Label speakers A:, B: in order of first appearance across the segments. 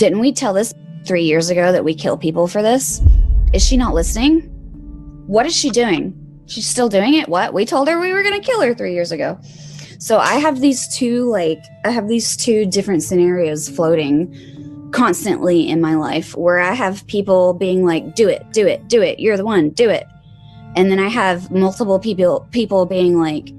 A: Didn't we tell this 3 years ago that we kill people for this? Is she not listening? What is she doing? She's still doing it? What? We told her we were going to kill her 3 years ago. So I have these two different scenarios floating constantly in my life, where I have people being like, do it, do it, do it. You're the one, do it. And then I have multiple people being like,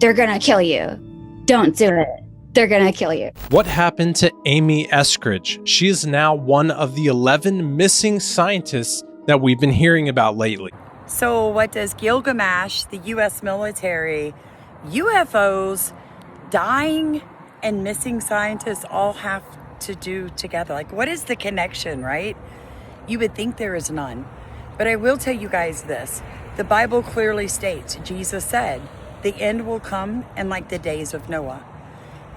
A: they're going to kill you. Don't do it. They're going to kill you.
B: What happened to Amy Eskridge? She is now one of the 11 missing scientists that we've been hearing about lately.
C: So what does Gilgamesh, the U.S. military, UFOs, dying, and missing scientists all have to do together? Like, what is the connection, right? You would think there is none. But I will tell you guys this. The Bible clearly states, Jesus said, the end will come in like the days of Noah.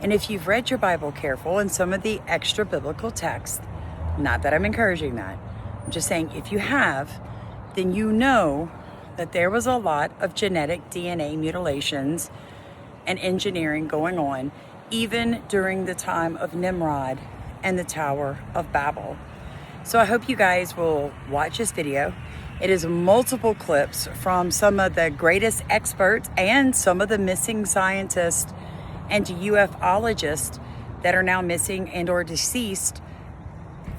C: And if you've read your Bible careful and some of the extra biblical texts, not that I'm encouraging that, I'm just saying if you have, then you know that there was a lot of genetic DNA mutilations and engineering going on, even during the time of Nimrod and the Tower of Babel. So I hope you guys will watch this video. It is multiple clips from some of the greatest experts and some of the missing scientists and ufologists that are now missing and or deceased.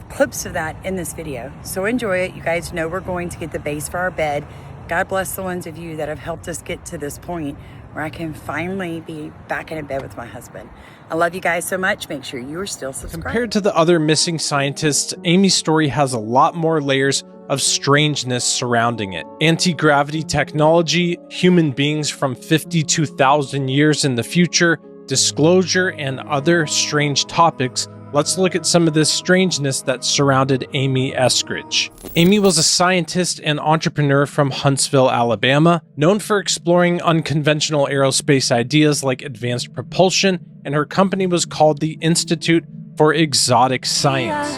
C: Clips of that in this video. So enjoy it. You guys know we're going to get the base for our bed. God bless the ones of you that have helped us get to this point where I can finally be back in a bed with my husband. I love you guys so much. Make sure you are still subscribed.
B: Compared to the other missing scientists, Amy's story has a lot more layers of strangeness surrounding it. Anti-gravity technology, human beings from 52,000 years in the future, disclosure, and other strange topics. Let's look at some of this strangeness that surrounded Amy Eskridge. Amy was a scientist and entrepreneur from Huntsville, Alabama, known for exploring unconventional aerospace ideas like advanced propulsion, and her company was called the Institute for Exotic Science.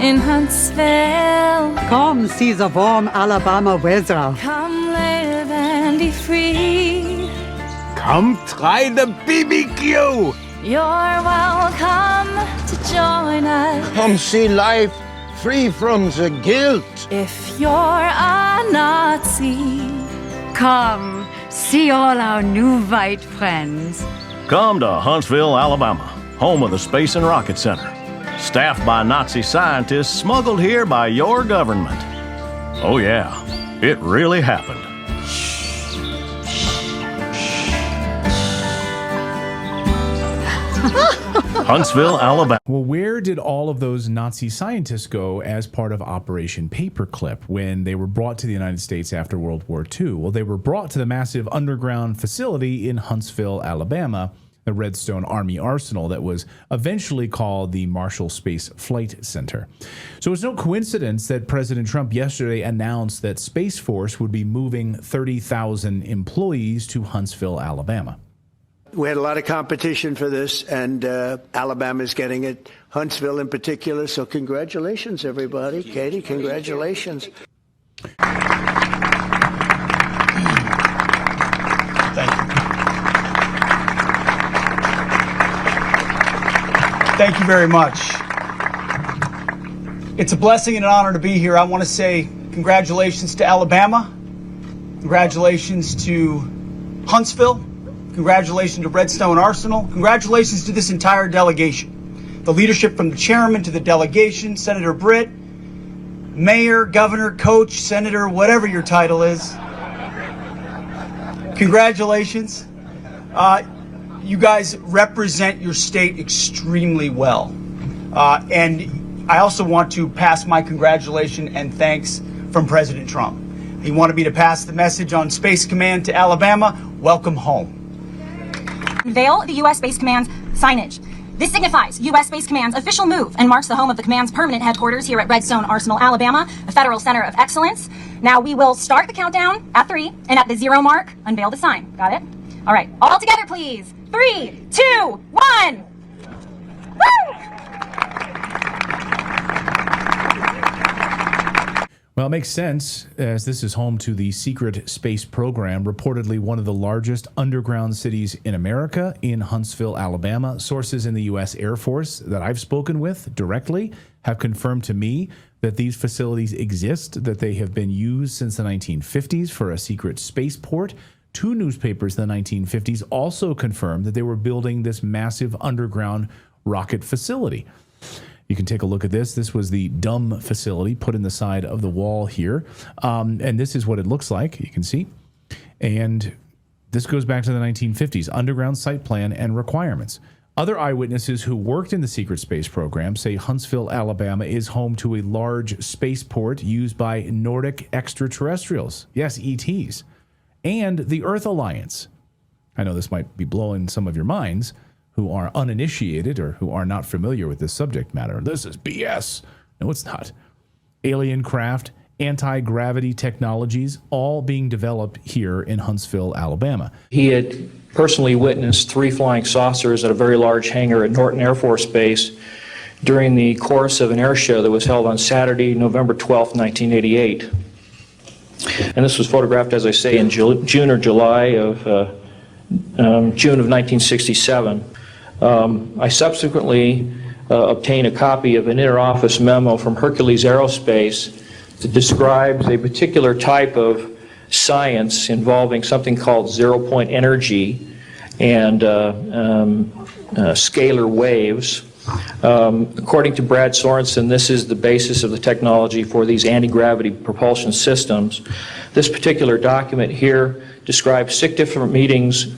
D: In Huntsville,
E: come see the warm Alabama weather.
D: Come live and be free.
F: Come try the BBQ.
D: You're welcome to join us.
F: Come see life free from the guilt.
D: If you're a Nazi,
E: Come see all our new white friends.
G: Come to Huntsville, Alabama, home of the Space and Rocket Center. Staffed by Nazi scientists smuggled here by your government. Oh yeah, it really happened. Huntsville, Alabama.
H: Well, where did all of those Nazi scientists go as part of Operation Paperclip when they were brought to the United States after World War II? Well, they were brought to the massive underground facility in Huntsville, Alabama, the Redstone Army Arsenal that was eventually called the Marshall Space Flight Center. So it's no coincidence that President Trump yesterday announced that Space Force would be moving 30,000 employees to Huntsville, Alabama.
I: We had a lot of competition for this, and Alabama's getting it, Huntsville in particular, so congratulations, everybody. Katie, congratulations.
J: Thank you. Thank you very much. It's a blessing and an honor to be here. I want to say congratulations to Alabama, congratulations to Huntsville, congratulations to Redstone Arsenal. Congratulations to this entire delegation. The leadership from the chairman to the delegation, Senator Britt, mayor, governor, coach, senator, whatever your title is. Congratulations. You guys represent your state extremely well. And I also want to pass my congratulations and thanks from President Trump. He wanted me to pass the message on Space Command to Alabama. Welcome home.
K: Unveil the U.S. Space Command's signage. This signifies U.S. Space Command's official move and marks the home of the command's permanent headquarters here at Redstone Arsenal, Alabama, a federal center of excellence. Now we will start the countdown at 3, and at the 0 mark, unveil the sign. Got it? All right, all together, please. 3, 2, 1. Woo!
H: Well, it makes sense, as this is home to the secret space program, reportedly one of the largest underground cities in America, in Huntsville, Alabama. Sources in the U.S. Air Force that I've spoken with directly have confirmed to me that these facilities exist, that they have been used since the 1950s for a secret spaceport. Two newspapers in the 1950s also confirmed that they were building this massive underground rocket facility. You can take a look at this. This was the dumb facility put in the side of the wall here. And this is what it looks like, you can see. And this goes back to the 1950s, underground site plan and requirements. Other eyewitnesses who worked in the secret space program say Huntsville, Alabama is home to a large spaceport used by Nordic extraterrestrials. Yes, ETs. And the Earth Alliance. I know this might be blowing some of your minds who are uninitiated or who are not familiar with this subject matter. This is BS. No, it's not. Alien craft, anti-gravity technologies, all being developed here in Huntsville, Alabama.
L: He had personally witnessed 3 flying saucers at a very large hangar at Norton Air Force Base during the course of an air show that was held on Saturday, November 12th, 1988. And this was photographed, as I say, in June or July of June of 1967. I subsequently obtained a copy of an interoffice memo from Hercules Aerospace that describes a particular type of science involving something called zero-point energy and scalar waves. According to Brad Sorensen, this is the basis of the technology for these anti-gravity propulsion systems. This particular document here describes 6 different meetings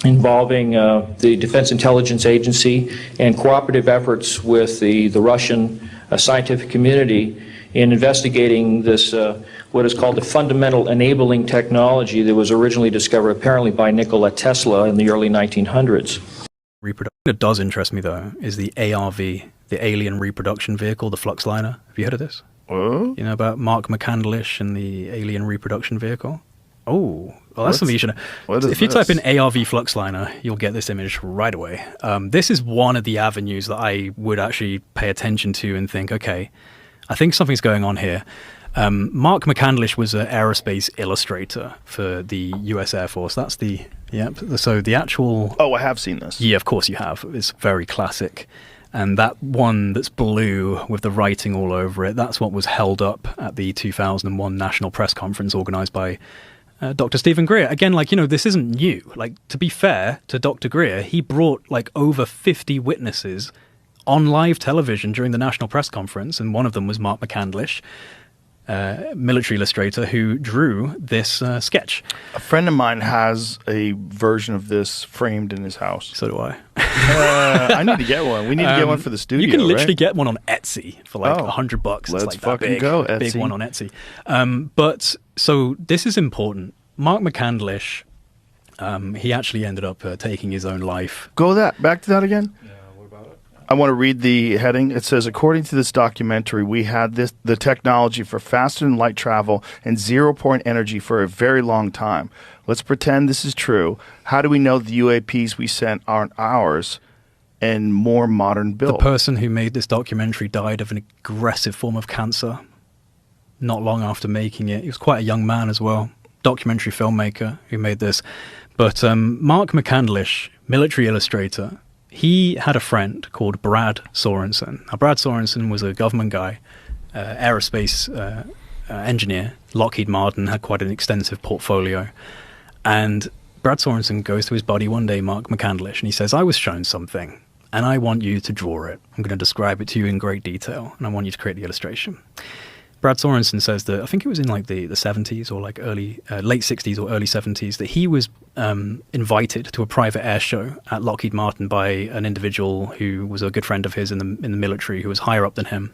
L: involving the Defense Intelligence Agency and cooperative efforts with the Russian scientific community in investigating this, what is called the fundamental enabling technology that was originally discovered apparently by Nikola Tesla in the early 1900s.
M: Reproduction that does interest me, though, is the ARV, the Alien Reproduction Vehicle, the Fluxliner. Have you heard of this? You know about Mark McCandlish and the Alien Reproduction Vehicle? Oh, well, that's something you should know. If you type in ARV Fluxliner, you'll get this image right away. This is one of the avenues that I would actually pay attention to and think, okay, I think something's going on here. Mark McCandlish was an aerospace illustrator for the U.S. Air Force. That's the, so the actual...
N: Oh, I have seen this.
M: Yeah, of course you have. It's very classic. And that one that's blue with the writing all over it, that's what was held up at the 2001 National Press Conference organized by Dr. Stephen Greer. Again, like, you know, this isn't new. Like, to be fair to Dr. Greer, he brought like over 50 witnesses on live television during the National Press Conference, and one of them was Mark McCandlish, military illustrator who drew this sketch.
N: A friend of mine has a version of this framed in his house.
M: So do I.
N: I need to get one. We need to get one for the studio.
M: You can literally get one on Etsy for like $100.
N: Let's
M: like
N: fucking
M: that
N: go, Etsy.
M: Big one on Etsy. But so this is important. Mark McCandlish, he actually ended up taking his own life.
N: Back to that again. I want to read the heading. It says, according to this documentary, we had the technology for faster than light travel and zero-point energy for a very long time. Let's pretend this is true. How do we know the UAPs we sent aren't ours and more modern built?
M: The person who made this documentary died of an aggressive form of cancer not long after making it. He was quite a young man as well, documentary filmmaker who made this. But Mark McCandlish, military illustrator, he had a friend called Brad Sorensen. Now, Brad Sorensen was a government guy, aerospace engineer. Lockheed Martin had quite an extensive portfolio. And Brad Sorensen goes to his buddy one day, Mark McCandlish, and he says, I was shown something, and I want you to draw it. I'm going to describe it to you in great detail, and I want you to create the illustration. Brad Sorensen says that, I think it was in like the 70s or like late 60s or early 70s, that he was invited to a private air show at Lockheed Martin by an individual who was a good friend of his in the military, who was higher up than him.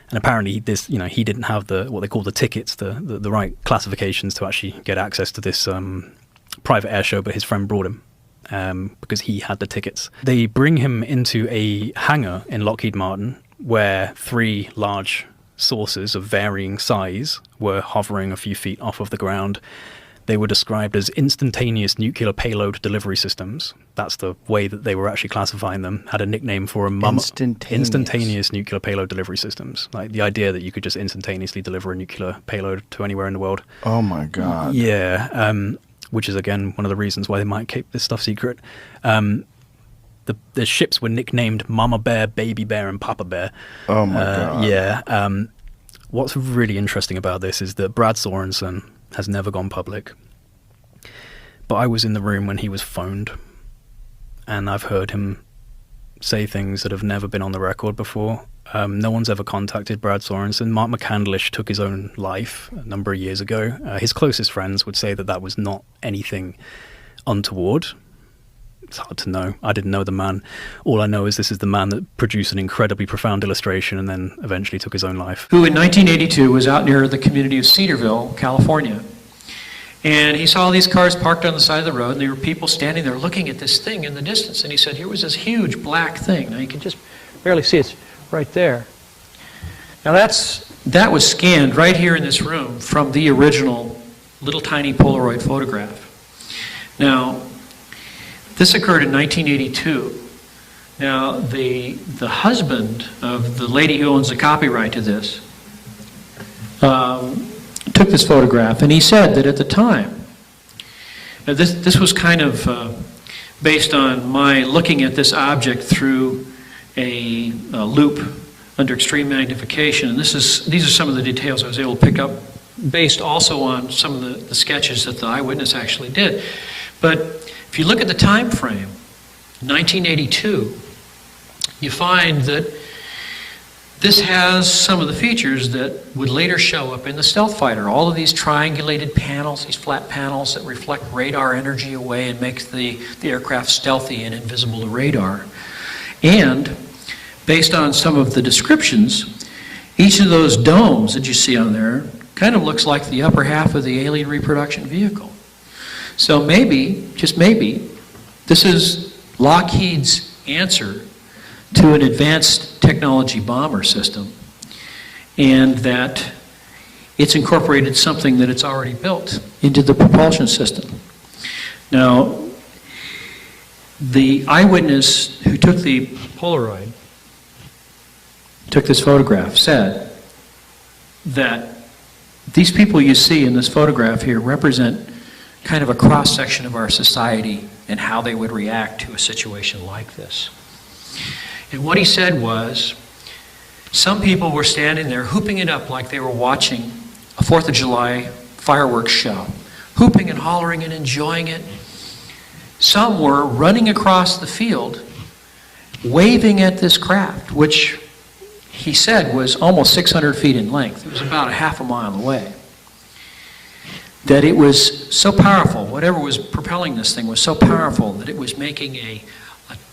M: And apparently this, you know, he didn't have what they call the tickets, the right classifications to actually get access to this private air show, but his friend brought him because he had the tickets. They bring him into a hangar in Lockheed Martin where 3 large saucers of varying size were hovering a few feet off of the ground. They were described as instantaneous nuclear payload delivery systems. That's the way that they were actually classifying them. Had a nickname for them. Instantaneous nuclear payload delivery systems. Like the idea that you could just instantaneously deliver a nuclear payload to anywhere in the world.
N: Oh my God.
M: Yeah. Which is, again, one of the reasons why they might keep this stuff secret. The ships were nicknamed Mama Bear, Baby Bear, and Papa Bear.
N: Oh my God.
M: Yeah. What's really interesting about this is that Brad Sorensen has never gone public. But I was in the room when he was phoned, and I've heard him say things that have never been on the record before. No one's ever contacted Brad Sorensen. Mark McCandlish took his own life a number of years ago. His closest friends would say that that was not anything untoward. It's hard to know. I didn't know the man. All I know is this is the man that produced an incredibly profound illustration and then eventually took his own life.
O: Who in 1982 was out near the community of Cedarville, California. And he saw these cars parked on the side of the road, and there were people standing there looking at this thing in the distance. And he said, here was this huge black thing. Now you can just barely see it's right there. Now that was scanned right here in this room from the original little tiny Polaroid photograph. Now, this occurred in 1982. Now, the husband of the lady who owns the copyright to this took this photograph, and he said that at the time, now this was kind of based on my looking at this object through a loop under extreme magnification, and these are some of the details I was able to pick up based also on some of the sketches that the eyewitness actually did. But if you look at the time frame, 1982, you find that this has some of the features that would later show up in the stealth fighter. All of these triangulated panels, these flat panels that reflect radar energy away and makes the aircraft stealthy and invisible to radar. And based on some of the descriptions, each of those domes that you see on there kind of looks like the upper half of the alien reproduction vehicle. So maybe, just maybe, this is Lockheed's answer to an advanced technology bomber system, and that it's incorporated something that it's already built into the propulsion system. Now, the eyewitness who took the Polaroid, took this photograph, said that these people you see in this photograph here represent kind of a cross-section of our society and how they would react to a situation like this. And what he said was, some people were standing there hooping it up like they were watching a 4th of July fireworks show, hooping and hollering and enjoying it. Some were running across the field, waving at this craft, which he said was almost 600 feet in length. It was about a half a mile away. That it was so powerful, whatever was propelling this thing was so powerful that it was making a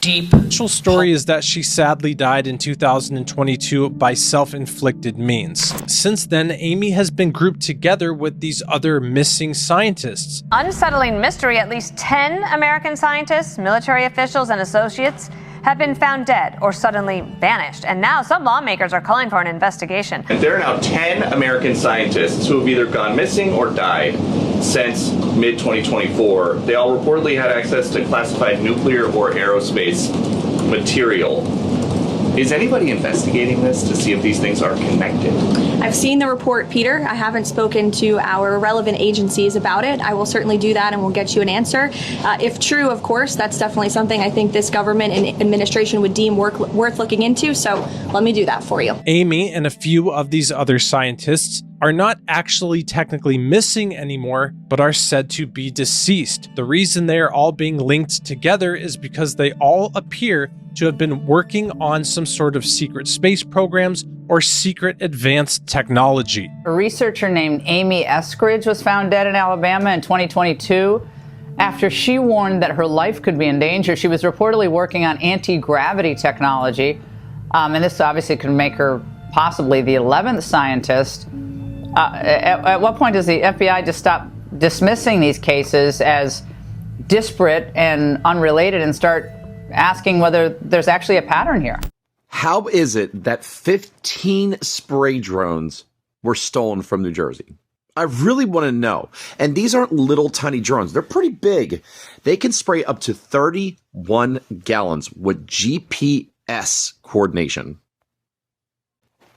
O: deep...
B: The actual story is that she sadly died in 2022 by self-inflicted means. Since then, Amy has been grouped together with these other missing scientists.
P: Unsettling mystery, at least 10 American scientists, military officials, and associates have been found dead or suddenly vanished. And now some lawmakers are calling for an investigation.
Q: And there are now 10 American scientists who have either gone missing or died since mid-2024. They all reportedly had access to classified nuclear or aerospace material. Is anybody investigating this to see if these things are connected?
K: I've seen the report, Peter. I haven't spoken to our relevant agencies about it. I will certainly do that and we'll get you an answer. If true, of course, that's definitely something I think this government and administration would deem worth looking into. So let me do that for you.
B: Amy and a few of these other scientists are not actually technically missing anymore, but are said to be deceased. The reason they are all being linked together is because they all appear to have been working on some sort of secret space programs or secret advanced technology.
R: A researcher named Amy Eskridge was found dead in Alabama in 2022. After she warned that her life could be in danger, she was reportedly working on anti-gravity technology. And this obviously could make her possibly the 11th scientist. At what point does the FBI just stop dismissing these cases as disparate and unrelated and start asking whether there's actually a pattern here?
S: How is it that 15 spray drones were stolen from New Jersey? I really want to know. And these aren't little tiny drones. They're pretty big. They can spray up to 31 gallons with GPS coordination.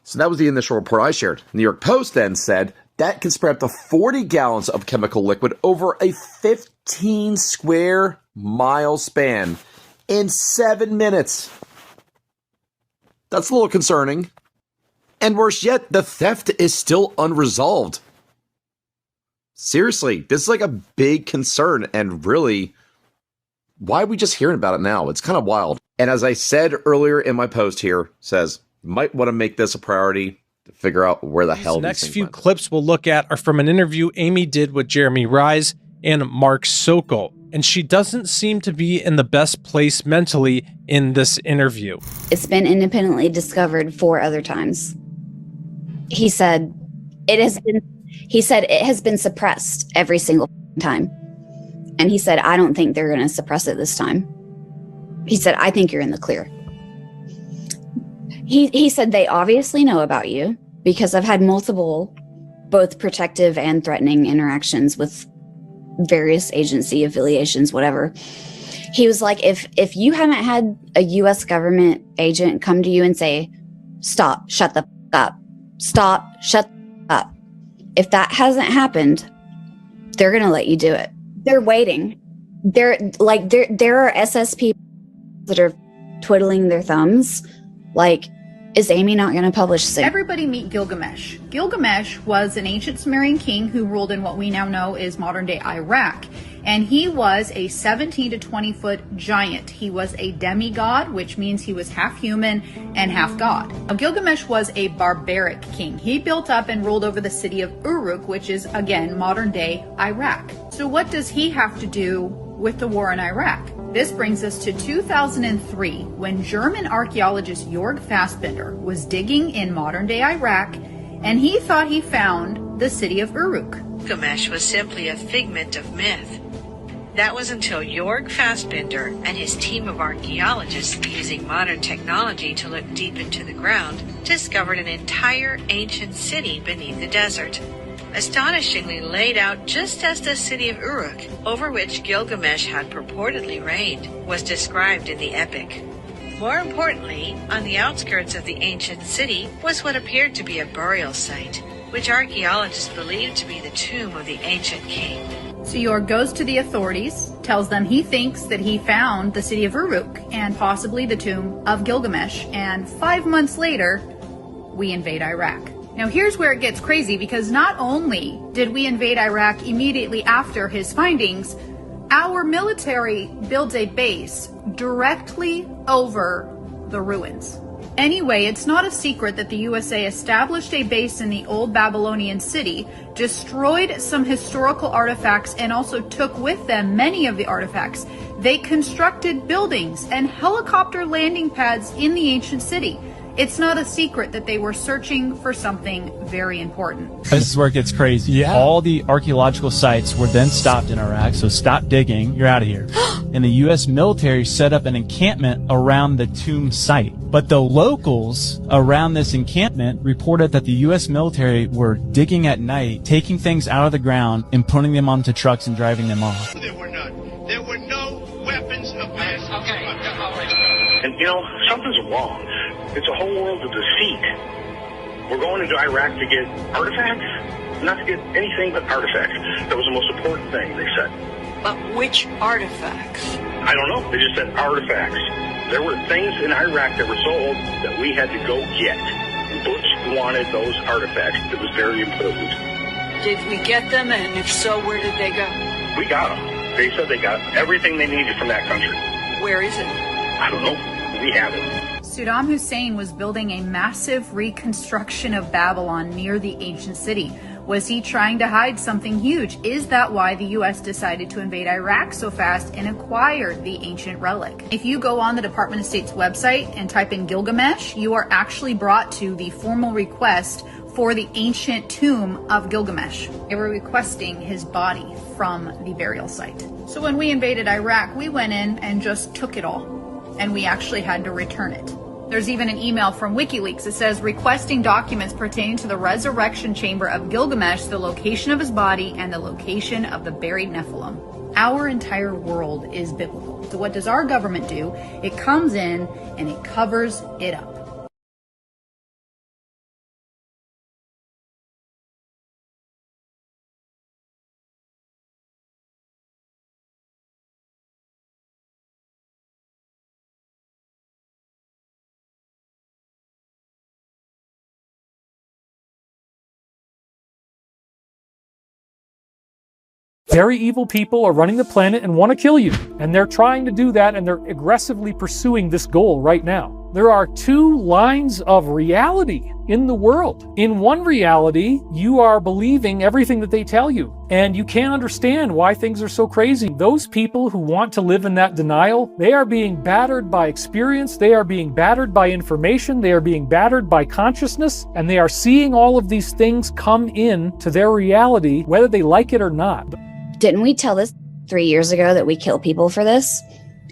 S: So that was the initial report I shared. New York Post then said that can spray up to 40 gallons of chemical liquid over a 15 square mile span in 7 minutes. That's a little concerning. And worse yet, the theft is still unresolved. Seriously, this is like a big concern, and really, why are we just hearing about it now? It's kind of wild. And as I said earlier in my post here, says, you might want to make this a priority to figure out where the hell
B: these next few clips we'll look at are from an interview Amy did with Jeremy Rise and Mark Sokol, and she doesn't seem to be in the best place mentally in this interview.
A: It's been independently discovered 4 other times. He said it has been suppressed every single time. And he said, I don't think they're going to suppress it this time. He said, I think you're in the clear. He said they obviously know about you because I've had multiple, both protective and threatening interactions with various agency affiliations, whatever. He was like, if you haven't had a U.S. government agent come to you and say, stop, shut the f- up, stop, shut the f- up. If that hasn't happened, they're going to let you do it. They're waiting. There are SSP that are twiddling their thumbs. Like, is Amy not going to publish soon?
T: Everybody meet Gilgamesh. Gilgamesh was an ancient Sumerian king who ruled in what we now know is modern-day Iraq. And he was a 17 to 20 foot giant. He was a demigod, which means he was half human and half god. Now, Gilgamesh was a barbaric king. He built up and ruled over the city of Uruk, which is, again, modern-day Iraq. So what does he have to do with the war in Iraq? This brings us to 2003, when German archaeologist Jörg Fassbinder was digging in modern-day Iraq, and he thought he found the city of Uruk.
U: Gilgamesh was simply a figment of myth. That was until Jörg Fassbinder and his team of archaeologists, using modern technology to look deep into the ground, discovered an entire ancient city beneath the desert, astonishingly laid out just as the city of Uruk, over which Gilgamesh had purportedly reigned, was described in the epic. More importantly, on the outskirts of the ancient city was what appeared to be a burial site, which archaeologists believed to be the tomb of the ancient king.
T: So Jörg goes to the authorities, tells them he thinks that he found the city of Uruk and possibly the tomb of Gilgamesh, and 5 months later, we invade Iraq. Now here's where it gets crazy, because not only did we invade Iraq immediately after his findings, our military builds a base directly over the ruins. Anyway, it's not a secret that the USA established a base in the old Babylonian city, destroyed some historical artifacts, and also took with them many of the artifacts. They constructed buildings and helicopter landing pads in the ancient city. It's not a secret that they were searching for something very important.
V: This is where it gets crazy. Yeah. All the archaeological sites were then stopped in Iraq, so stop digging, you're out of here. And the U.S. military set up an encampment around the tomb site. But the locals around this encampment reported that the U.S. military were digging at night, taking things out of the ground, and putting them onto trucks and driving them off.
W: There were none. There were no weapons of mass destruction. And, something's wrong. It's a whole world of deceit. We're going into Iraq to get artifacts? Not to get anything but artifacts. That was the most important thing, they said.
U: But which artifacts?
W: I don't know. They just said artifacts. There were things in Iraq that were sold that we had to go get. And Bush wanted those artifacts. It was very important.
U: Did we get them? And if so, where did they go?
W: We got them. They said they got everything they needed from that country.
U: Where is it?
W: I don't know. We have it.
T: Saddam Hussein was building a massive reconstruction of Babylon near the ancient city. Was he trying to hide something huge? Is that why the U.S. decided to invade Iraq so fast and acquire the ancient relic? If you go on the Department of State's website and type in Gilgamesh, you are actually brought to the formal request for the ancient tomb of Gilgamesh. They were requesting his body from the burial site. So when we invaded Iraq, we went in and just took it all. And we actually had to return it. There's even an email from WikiLeaks that says requesting documents pertaining to the resurrection chamber of Gilgamesh, the location of his body, and the location of the buried Nephilim. Our entire world is biblical. So what does our government do? It comes in and it covers it up.
C: Very evil people are running the planet and want to kill you. And they're trying to do that, and they're aggressively pursuing this goal right now. There are two lines of reality in the world. In one reality, you are believing everything that they tell you, and you can't understand why things are so crazy. Those people who want to live in that denial, they are being battered by experience, they are being battered by information, they are being battered by consciousness, and they are seeing all of these things come in to their reality, whether they like it or not.
A: Didn't we tell this 3 years ago that we kill people for this?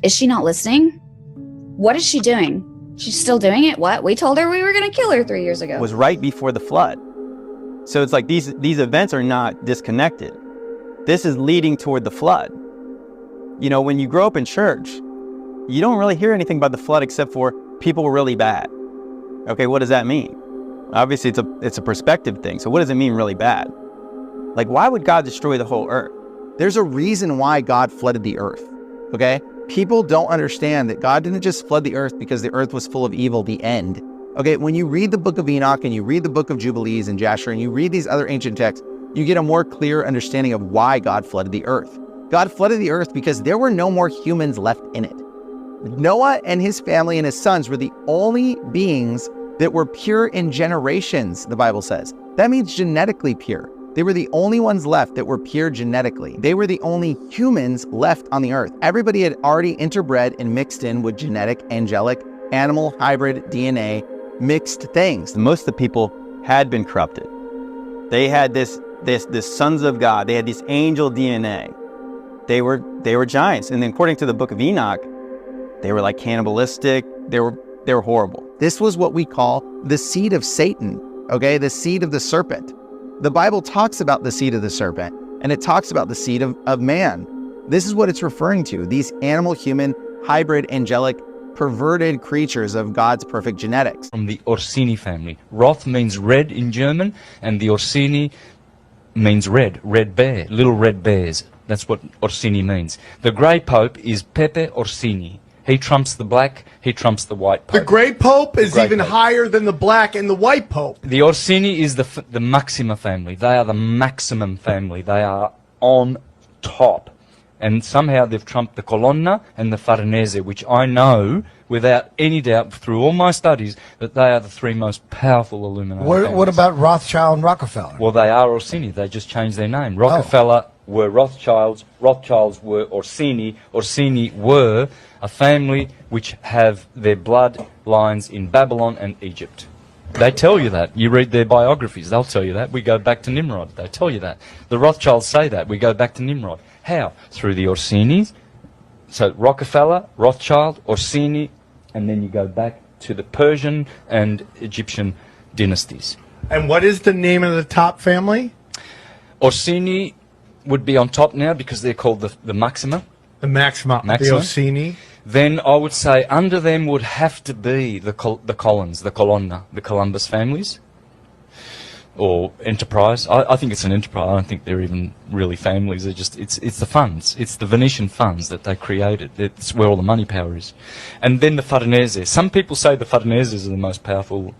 A: Is she not listening? What is she doing? She's still doing it? What? We told her we were going to kill her 3 years ago.
D: Was right before the flood. So it's like these events are not disconnected. This is leading toward the flood. You know, when you grow up in church, you don't really hear anything about the flood except for people were really bad. Okay, what does that mean? Obviously, it's a perspective thing. So what does it mean really bad? Like, why would God destroy the whole earth?
F: There's a reason why God flooded the earth, okay? People don't understand that God didn't just flood the earth because the earth was full of evil, the end. Okay, when you read the book of Enoch and you read the book of Jubilees and Jasher and you read these other ancient texts, you get a more clear understanding of why God flooded the earth. God flooded the earth because there were no more humans left in it. Noah and his family and his sons were the only beings that were pure in generations, the Bible says. That means genetically pure. They were the only ones left that were pure genetically. They were the only humans left on the earth. Everybody had already interbred and mixed in with genetic, angelic, animal, hybrid, DNA, mixed things.
D: Most of the people had been corrupted. They had this sons of God. They had this angel DNA. They were giants. And then according to the book of Enoch, they were like cannibalistic. They were horrible.
F: This was what we call the seed of Satan, okay? The seed of the serpent. The Bible talks about the seed of the serpent, and it talks about the seed of man. This is what it's referring to, these animal, human, hybrid, angelic, perverted creatures of God's perfect genetics.
X: From the Orsini family. Roth means red in German, and the Orsini means red bear, little red bears. That's what Orsini means. The Grey Pope is Pepe Orsini. He trumps the black, he trumps the white Pope.
Y: The Grey Pope is even higher than the black and the white Pope.
X: The Orsini is the Maxima family. They are the maximum family. They are on top. And somehow they've trumped the Colonna and the Farnese, which I know, without any doubt, through all my studies, that they are the three most powerful Illuminati families.
Z: What about Rothschild and Rockefeller?
X: Well, they are Orsini. They just changed their name. Rockefeller were Rothschilds. Rothschilds were Orsini. Orsini were a family which have their blood lines in Babylon and Egypt. They tell you that. You read their biographies, they'll tell you that. We go back to Nimrod, they tell you that. The Rothschilds say that. We go back to Nimrod. How? Through the Orsinis. So Rockefeller, Rothschild, Orsini, and then you go back to the Persian and Egyptian dynasties.
Y: And what is the name of the top family?
X: Orsini would be on top now because they're called the Maxima.
Y: The Maxima. The Orsini.
X: Then I would say under them would have to be the Collins, the Colonna, the Columbus families, or Enterprise. I think it's an enterprise. I don't think they're even really families. They're just it's the funds. It's the Venetian funds that they created. It's where all the money power is. And then the Farnese. Some people say the Farneses are the most powerful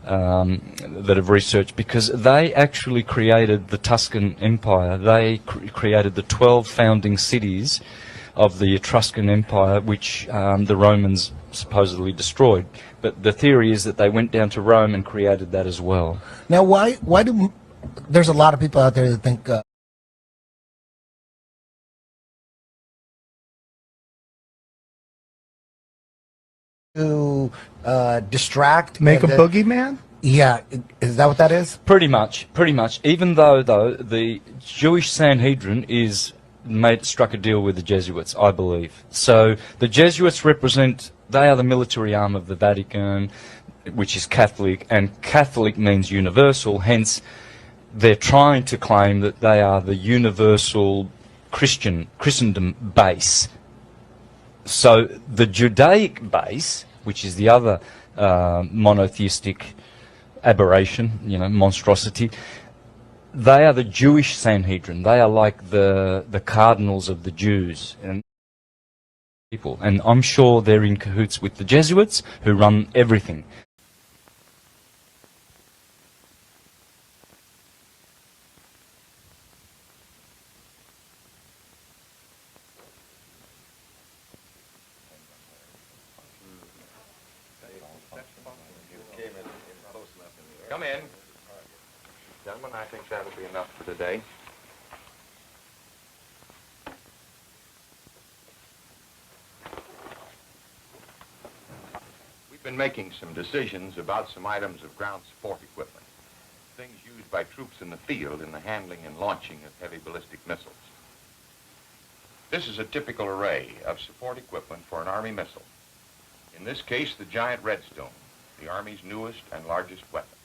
X: that have researched because they actually created the Tuscan Empire. They created the 12 founding cities of the Etruscan Empire, which the Romans supposedly destroyed. But the theory is that they went down to Rome and created that as well.
Z: Now, why do there's a lot of people out there that think to distract,
Y: make a boogeyman?
Z: Yeah, is that what that is?
X: Pretty much. Even though the Jewish Sanhedrin is struck a deal with the Jesuits, I believe. So the Jesuits they are the military arm of the Vatican, which is Catholic, and Catholic means universal, hence they're trying to claim that they are the universal Christendom base. So the Judaic base, which is the other monotheistic aberration, monstrosity, they are the Jewish Sanhedrin. They are like the cardinals of the Jews and people. And I'm sure they're in cahoots with the Jesuits, who run everything.
E: Come in. Gentlemen, I think that'll be enough for today. We've been making some decisions about some items of ground support equipment, things used by troops in the field in the handling and launching of heavy ballistic missiles. This is a typical array of support equipment for an Army missile. In this case, the giant Redstone, the Army's newest and largest weapon.